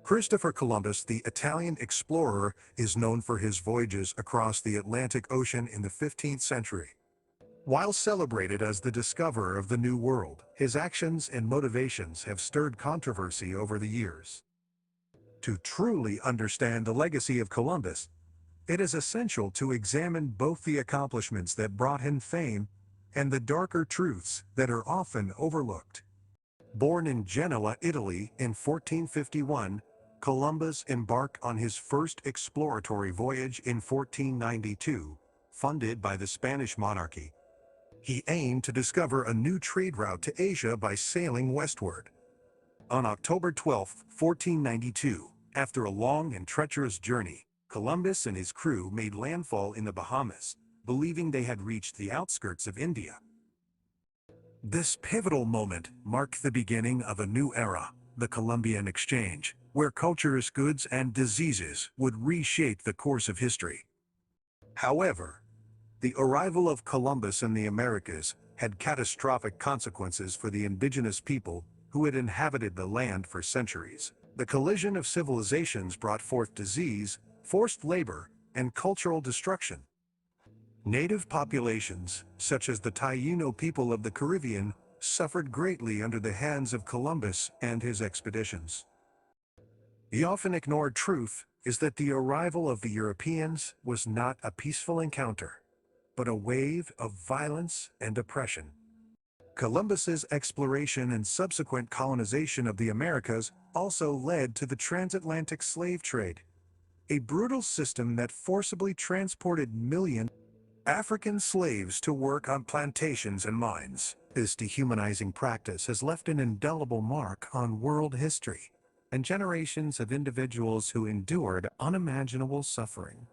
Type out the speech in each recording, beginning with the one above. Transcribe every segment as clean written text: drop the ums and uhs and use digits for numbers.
Christopher Columbus, the Italian explorer, is known for his voyages across the Atlantic Ocean in the 15th century. While celebrated as the discoverer of the New World, his actions and motivations have stirred controversy over the years. To truly understand the legacy of Columbus, it is essential to examine both the accomplishments that brought him fame and the darker truths that are often overlooked. Born in Genoa, Italy in 1451, Columbus embarked on his first exploratory voyage in 1492, funded by the Spanish monarchy. He aimed to discover a new trade route to Asia by sailing westward. On October 12, 1492, after a long and treacherous journey, Columbus and his crew made landfall in the Bahamas, believing they had reached the outskirts of India. This pivotal moment marked the beginning of a new era, the Columbian Exchange, where cultures, goods, and diseases would reshape the course of history. However, the arrival of Columbus in the Americas had catastrophic consequences for the indigenous people who had inhabited the land for centuries. The collision of civilizations brought forth disease, forced labor, and cultural destruction. Native populations, such as the Taíno people of the Caribbean, suffered greatly under the hands of Columbus and his expeditions. The often ignored truth is that the arrival of the Europeans was not a peaceful encounter, but a wave of violence and oppression. Columbus's exploration and subsequent colonization of the Americas also led to the transatlantic slave trade, a brutal system that forcibly transported millions of African slaves to work on plantations and mines. This dehumanizing practice has left an indelible mark on world history and generations of individuals who endured unimaginable suffering.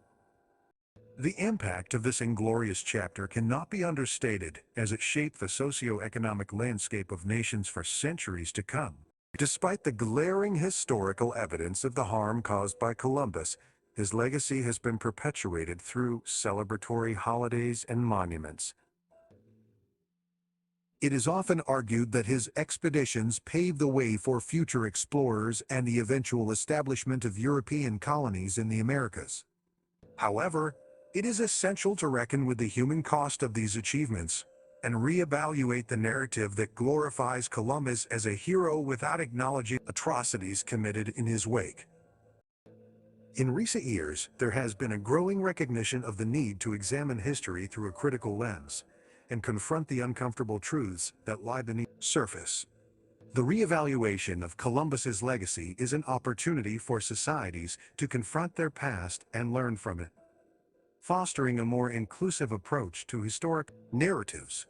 The impact of this inglorious chapter cannot be understated, as it shaped the socio-economic landscape of nations for centuries to come. Despite the glaring historical evidence of the harm caused by Columbus, his legacy has been perpetuated through celebratory holidays and monuments. It is often argued that his expeditions paved the way for future explorers and the eventual establishment of European colonies in the Americas. However, it is essential to reckon with the human cost of these achievements and reevaluate the narrative that glorifies Columbus as a hero without acknowledging atrocities committed in his wake. In recent years, there has been a growing recognition of the need to examine history through a critical lens and confront the uncomfortable truths that lie beneath the surface. The reevaluation of Columbus's legacy is an opportunity for societies to confront their past and learn from it, fostering a more inclusive approach to historic narratives.